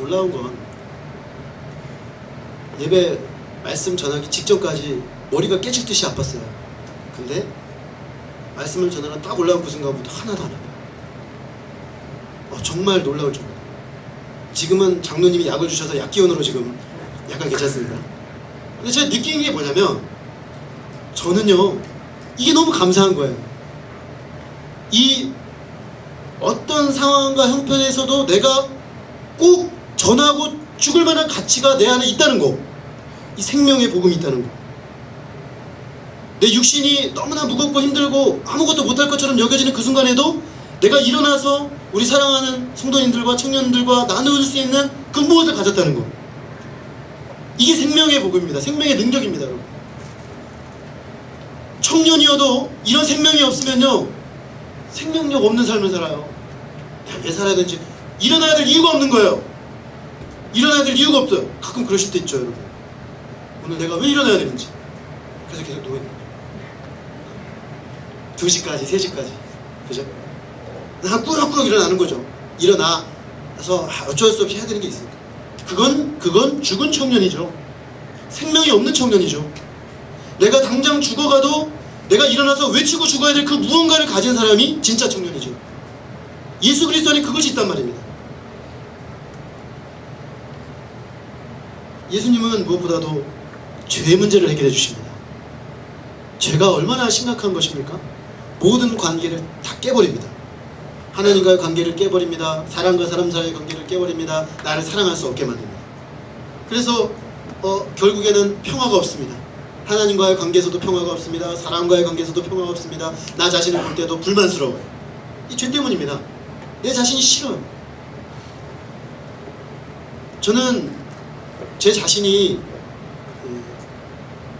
놀라운 건 예배 말씀 전하기 직전까지 머리가 깨질 듯이 아팠어요. 근데 말씀을 전하러 딱 올라온 그 순간부터 하나도 안 아파요. 정말 놀라울 정도. 지금은 장로님이 약을 주셔서 약기운으로 지금 약간 괜찮습니다. 근데 제가 느낀 게 뭐냐면 저는요 이게 너무 감사한 거예요. 이 어떤 상황과 형편에서도 내가 꼭 전하고 죽을 만한 가치가 내 안에 있다는 거, 이 생명의 복음이 있다는 거. 내 육신이 너무나 무겁고 힘들고 아무것도 못할 것처럼 여겨지는 그 순간에도 내가 일어나서 우리 사랑하는 성도님들과 청년들과 나눌 수 있는 그 무엇을 가졌다는 거. 이게 생명의 복음입니다. 생명의 능력입니다. 여러분. 청년이어도 이런 생명이 없으면요 생명력 없는 삶을 살아요. 왜 살아야 되는지 일어나야 될 이유가 없는 거예요. 일어나야 될 이유가 없어요. 가끔 그러실 때 있죠 여러분. 오늘 내가 왜 일어나야 되는지. 그래서 계속 누워있는 거예요. 2시까지 3시까지 그죠? 나 꾸역꾸역 일어나는 거죠. 일어나서 어쩔 수 없이 해야 되는 게 있으니까. 그건 죽은 청년이죠. 생명이 없는 청년이죠. 내가 당장 죽어가도 내가 일어나서 외치고 죽어야 될 그 무언가를 가진 사람이 진짜 청년이죠. 예수 그리스도 안에 그것이 있단 말입니다. 예수님은 무엇보다도 죄 문제를 해결해 주십니다. 죄가 얼마나 심각한 것입니까? 모든 관계를 다 깨버립니다. 하나님과의 관계를 깨버립니다. 사람과 사람 사이의 관계를 깨버립니다. 나를 사랑할 수 없게 만듭니다. 그래서 결국에는 평화가 없습니다. 하나님과의 관계에서도 평화가 없습니다. 사람과의 관계에서도 평화가 없습니다. 나 자신을 볼 때도 불만스러워요. 이 죄 때문입니다. 내 자신이 싫어요. 저는 제 자신이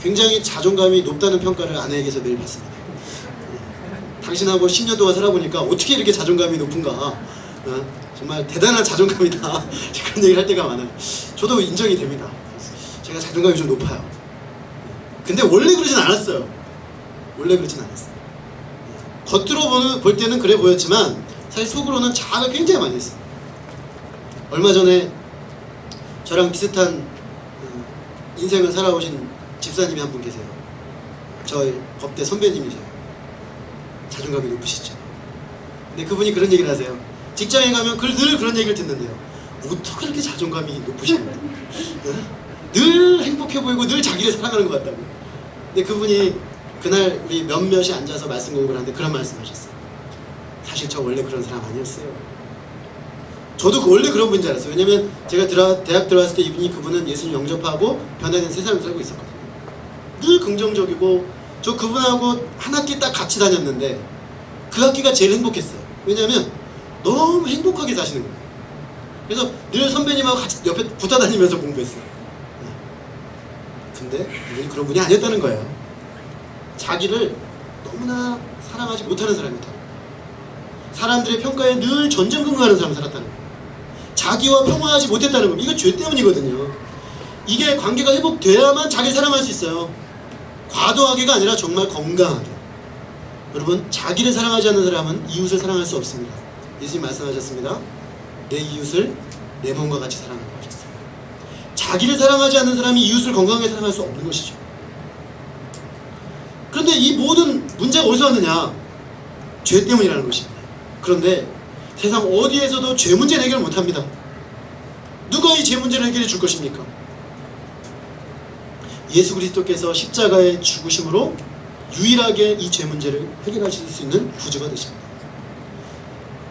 굉장히 자존감이 높다는 평가를 아내에게서 매일 받습니다. 당신하고 10년 동안 살아보니까 어떻게 이렇게 자존감이 높은가. 정말 대단한 자존감이다. 그런 얘기를 할 때가 많아요. 저도 인정이 됩니다. 제가 자존감이 좀 높아요. 근데 원래 그러진 않았어요. 원래 그러진 않았어요. 겉으로 볼 때는 그래 보였지만 사실 속으로는 자학을 굉장히 많이 했어요. 얼마 전에 저랑 비슷한 인생을 살아오신 집사님이 한 분 계세요. 저희 법대 선배님이세요. 자존감이 높으시죠. 근데 그분이 그런 얘기를 하세요. 직장에 가면 늘 그런 얘기를 듣는데요. 어떻게 그렇게 자존감이 높으신가요? 늘 행복해 보이고 늘 자기를 사랑하는 것 같다고. 근데 그분이 그날 우리 몇몇이 앉아서 말씀 공부를 하는데 그런 말씀 하셨어요. 사실 저 원래 그런 사람 아니었어요. 저도 원래 그런 분인 줄 알았어요. 왜냐면 제가 대학 들어왔을 때 그분은 예수님 영접하고 변화된 세상을 살고 있었거든요. 늘 긍정적이고 저 그분하고 한 학기 딱 같이 다녔는데 그 학기가 제일 행복했어요. 왜냐면 너무 행복하게 사시는 거예요. 그래서 늘 선배님하고 같이 옆에 붙어 다니면서 공부했어요. 근데 이분이 그런 분이 아니었다는 거예요. 자기를 너무나 사랑하지 못하는 사람이다. 사람들의 평가에 늘 전전긍긍하는 사람을 살았다는 거예요. 자기와 평화하지 못했다는 겁니다. 이거 죄 때문이거든요. 이게 관계가 회복돼야만 자기를 사랑할 수 있어요. 과도하게가 아니라 정말 건강하게. 여러분, 자기를 사랑하지 않는 사람은 이웃을 사랑할 수 없습니다. 예수님 말씀하셨습니다. 내 이웃을 내 몸과 같이 사랑하라고 하셨어요. 자기를 사랑하지 않는 사람이 이웃을 건강하게 사랑할 수 없는 것이죠. 그런데 이 모든 문제가 어디서 왔느냐? 죄 때문이라는 것입니다. 그런데 세상 어디에서도 죄 문제를 해결 못합니다. 누가 이 죄 문제를 해결해 줄 것입니까? 예수 그리스도께서 십자가의 죽으심으로 유일하게 이 죄 문제를 해결하실 수 있는 구주가 되십니다.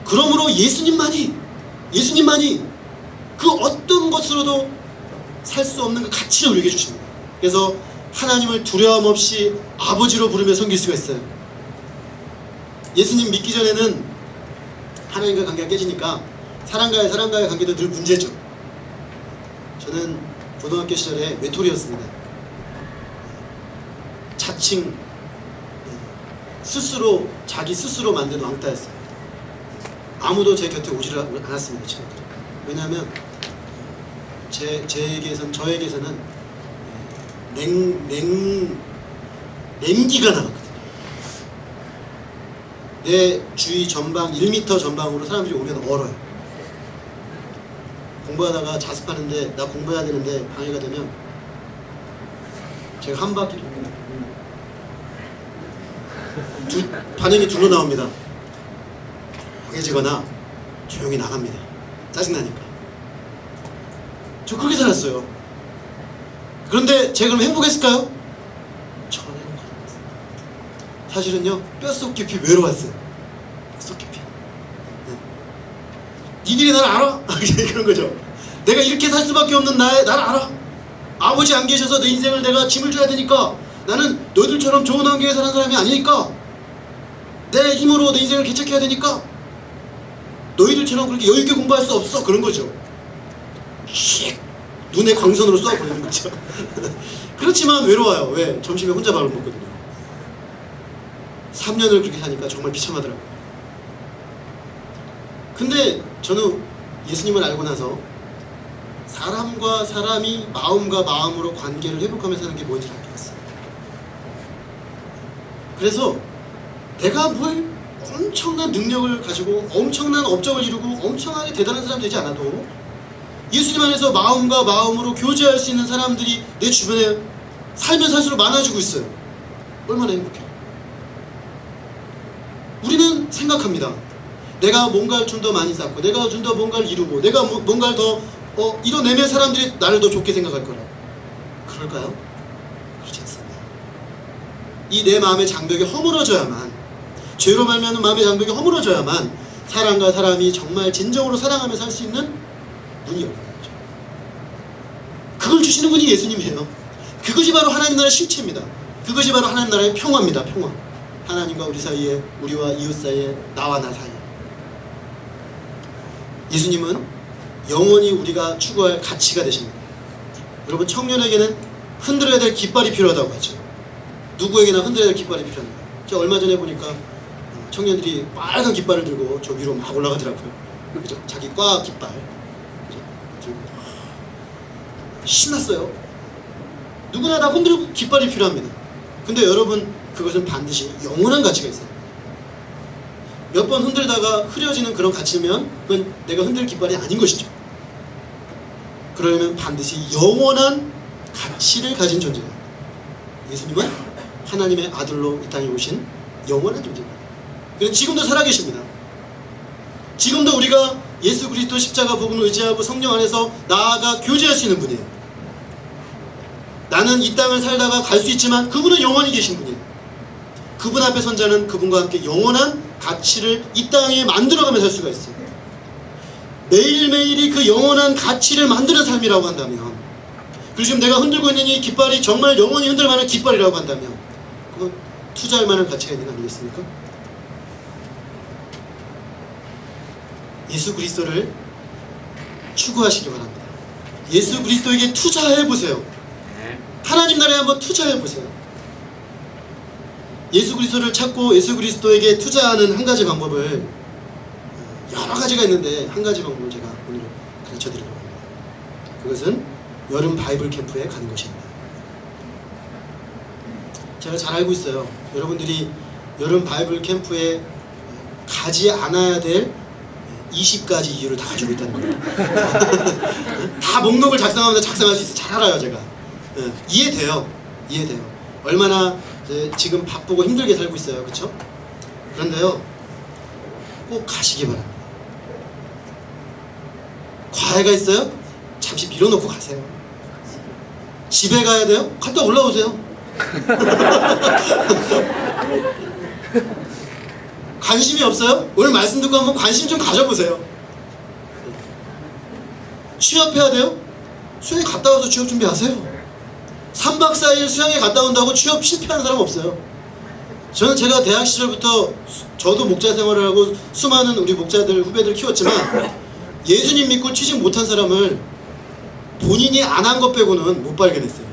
그러므로 예수님만이 그 어떤 것으로도 살 수 없는 그 가치를 우리에게 주십니다. 그래서 하나님을 두려움 없이 아버지로 부르며 섬길 수가 있어요. 예수님 믿기 전에는 하나님과 관계가 깨지니까 사람과의 관계도 늘 문제죠. 저는 고등학교 시절에 외톨이였습니다. 자칭 자기 스스로 만든 왕따였어요. 아무도 제 곁에 오지를 않았습니다. 친구들이. 왜냐하면 저에게서는 냉기가 나갔거든요. 내 주위 전방 1m 전방으로 사람들이 오면 얼어요. 공부하다가 자습하는데 나 공부해야 되는데 방해가 되면 제가 한 바퀴 돕니다. 반응이 둘로 나옵니다. 강해지거나 조용히 나갑니다. 짜증나니까. 저 그렇게 살았어요. 그런데 제가 그럼 행복했을까요? 전혀 행복했어요. 사실은요, 뼛속 깊이 외로웠어요. 뼛속 깊이. 네. 니들이 날 알아? 그런 거죠. 내가 이렇게 살 수밖에 없는 날 알아. 아버지 안 계셔서 내 인생을 내가 짐을 져야 되니까, 나는 너희들처럼 좋은 환경에 사는 사람이 아니니까, 내 힘으로 내 인생을 개척해야 되니까 너희들처럼 그렇게 여유있게 공부할 수 없어. 그런 거죠. 씩 눈에 광선으로 쏘아버리는 거죠. 그렇지만 외로워요. 왜? 점심에 혼자 밥을 먹거든요. 3년을 그렇게 사니까 정말 비참하더라고요. 근데 저는 예수님을 알고 나서 사람과 사람이 마음과 마음으로 관계를 회복하며 사는 게 뭔지를 알게 됐어요. 그래서 내가 뭘 엄청난 능력을 가지고 엄청난 업적을 이루고 엄청나게 대단한 사람 되지 않아도 예수님 안에서 마음과 마음으로 교제할 수 있는 사람들이 내 주변에 살면 살수록 많아지고 있어요. 얼마나 행복해요. 우리는 생각합니다. 내가 뭔가를 좀 더 많이 쌓고 내가 좀 더 뭔가를 이루고 내가 뭔가를 더 이뤄내면 사람들이 나를 더 좋게 생각할 거라. 그럴까요? 그렇지 않습니다. 이 내 마음의 장벽이 허물어져야만, 죄로 말미암은 마음의 장벽이 허물어져야만 사람과 사람이 정말 진정으로 사랑하며 살 수 있는 문이 열리는 거죠. 그걸 주시는 분이 예수님이에요. 그것이 바로 하나님 나라의 실체입니다. 그것이 바로 하나님 나라의 평화입니다. 평화. 하나님과 우리 사이에, 우리와 이웃 사이에, 나와 나 사이에. 예수님은 영원히 우리가 추구할 가치가 되십니다. 여러분, 청년에게는 흔들어야 될 깃발이 필요하다고 하죠. 누구에게나 흔들어야 될 깃발이 필요합니다. 제가 얼마 전에 보니까 청년들이 빨간 깃발을 들고 저 위로 막 올라가더라고요. 그죠? 자기 과 깃발. 그죠? 들고 신났어요. 누구나 다 흔들고 깃발이 필요합니다. 근데 여러분, 그것은 반드시 영원한 가치가 있어요. 몇 번 흔들다가 흐려지는 그런 가치면 그건 내가 흔들 깃발이 아닌 것이죠. 그러려면 반드시 영원한 가치를 가진 존재예요. 예수님은 하나님의 아들로 이 땅에 오신 영원한 존재입니다. 그래서 지금도 살아계십니다. 지금도 우리가 예수 그리스도 십자가 복음을 의지하고 성령 안에서 나아가 교제할 수 있는 분이에요. 나는 이 땅을 살다가 갈 수 있지만 그분은 영원히 계신 분이에요. 그분 앞에 선 자는 그분과 함께 영원한 가치를 이 땅에 만들어가며 살 수가 있어요. 매일매일이 그 영원한 가치를 만드는 삶이라고 한다면, 그리고 지금 내가 흔들고 있는 이 깃발이 정말 영원히 흔들 만한 깃발이라고 한다면 그건 투자할 만한 가치가 있는 거 아니겠습니까? 예수 그리스도를 추구하시기 바랍니다. 예수 그리스도에게 투자해보세요. 하나님 나라에 한번 투자해보세요. 예수 그리스도를 찾고 예수 그리스도에게 투자하는 한 가지 방법을, 여러 가지가 있는데 한 가지 방법을 제가 오늘 가르쳐 드리려고 합니다. 그것은 여름 바이블 캠프에 가는 것입니다. 제가 잘 알고 있어요. 여러분들이 여름 바이블 캠프에 가지 않아야 될 20가지 이유를 다 가지고 있다는 거예요. 다 목록을 작성하면서 작성할 수 있어요. 잘 알아요, 제가. 이해돼요. 얼마나 지금 바쁘고 힘들게 살고 있어요. 그쵸? 그런데요, 꼭 가시기 바랍니다. 과외가 있어요? 잠시 밀어놓고 가세요. 집에 가야 돼요? 갔다 올라오세요. 관심이 없어요? 오늘 말씀 듣고 한번 관심 좀 가져보세요. 취업해야 돼요? 수영에 갔다 와서 취업 준비하세요. 3박 4일 수영에 갔다 온다고 취업 실패하는 사람 없어요. 저는 제가 대학 시절부터 저도 목자 생활을 하고 수많은 우리 목자들 후배들 키웠지만, 예수님 믿고 취직 못한 사람을 본인이 안 한 것 빼고는 못 발견했어요.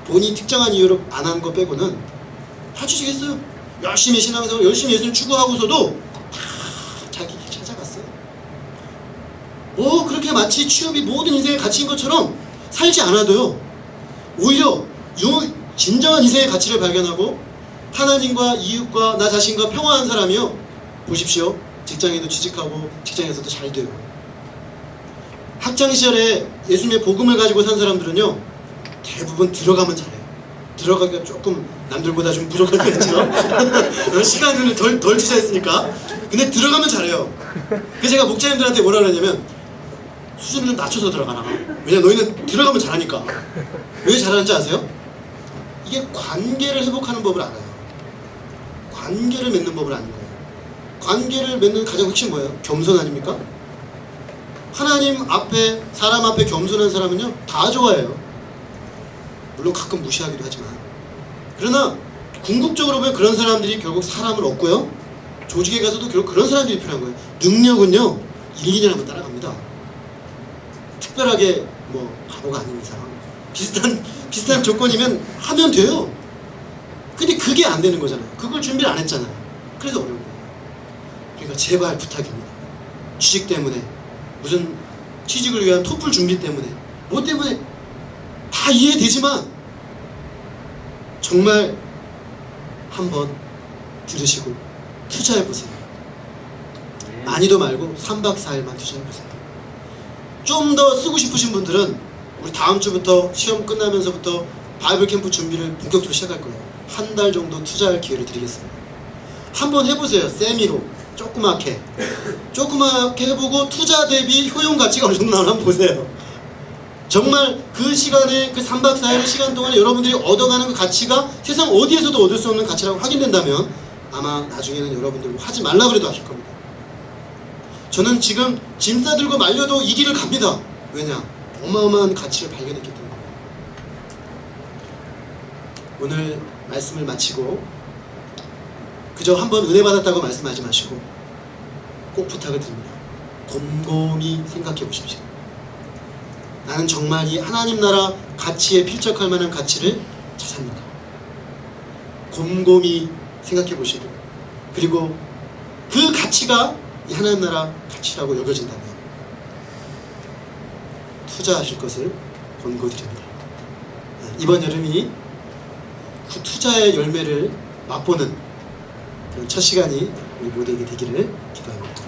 본인이 특정한 이유로 안 한 것 빼고는 다 취직했어요. 열심히 신앙생활, 열심히 예수님 추구하고서도 다 자기 길 찾아갔어요. 그렇게 마치 취업이 모든 인생의 가치인 것처럼 살지 않아도요, 오히려 진정한 인생의 가치를 발견하고 하나님과 이웃과 나 자신과 평화한 사람이요, 보십시오. 직장에도 취직하고 직장에서도 잘 돼요. 학창 시절에 예수님의 복음을 가지고 산 사람들은요 대부분 들어가면 잘해요. 들어가기가 조금 남들보다 좀 부족할 때죠. 시간을 덜 투자했으니까. 근데 들어가면 잘해요. 그래서 제가 목자님들한테 뭐라 그러냐면 수준을 좀 낮춰서 들어가라. 왜냐면 너희는 들어가면 잘하니까. 왜 잘하는지 아세요? 이게 관계를 회복하는 법을 알아요. 관계를 맺는 법을 아는 거예요. 관계를 맺는 가장 핵심 뭐예요? 겸손 아닙니까? 하나님 앞에, 사람 앞에 겸손한 사람은요 다 좋아해요. 물론 가끔 무시하기도 하지만. 그러나 궁극적으로 보면 그런 사람들이 결국 사람을 얻고요, 조직에 가서도 결국 그런 사람들이 필요한 거예요. 능력은요 1, 2년 하면 따라갑니다. 특별하게 뭐 바보가 아닌 이상 비슷한 조건이면 하면 돼요. 근데 그게 안 되는 거잖아요. 그걸 준비를 안 했잖아요. 그래서 어려운 거예요. 그러니까 제발 부탁입니다. 취직 때문에, 무슨 취직을 위한 토플 준비 때문에, 뭐 때문에 다 이해되지만 정말 한번 들으시고 투자해보세요. 많이도 말고 3박 4일만 투자해보세요. 좀 더 쓰고 싶으신 분들은 우리 다음 주부터 시험 끝나면서부터 바이블 캠프 준비를 본격적으로 시작할 거예요. 한 달 정도 투자할 기회를 드리겠습니다. 한번 해보세요. 세미로 조그맣게 해보고 투자 대비 효용 가치가 어느 정도 나오나 한번 보세요. 정말 그 시간에, 그 3박 4일의 시간 동안에 여러분들이 얻어가는 그 가치가 세상 어디에서도 얻을 수 없는 가치라고 확인된다면 아마 나중에는 여러분들 하지 말라 그래도 하실 겁니다. 저는 지금 짐 싸들고 말려도 이 길을 갑니다. 왜냐? 어마어마한 가치를 발견했기 때문에. 오늘 말씀을 마치고 그저 한번 은혜 받았다고 말씀하지 마시고 꼭 부탁을 드립니다. 곰곰이 생각해 보십시오. 나는 정말 이 하나님 나라 가치에 필적할 만한 가치를 찾았는가? 곰곰이 생각해 보시고, 그리고 그 가치가 이 하나님 나라 가치라고 여겨진다면 투자하실 것을 권고드립니다. 이번 여름이 그 투자의 열매를 맛보는 그런 첫 시간이 우리 모두에게 되기를 기도합니다.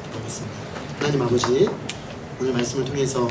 기도하겠습니다. 하나님 아버지, 오늘 말씀을 통해서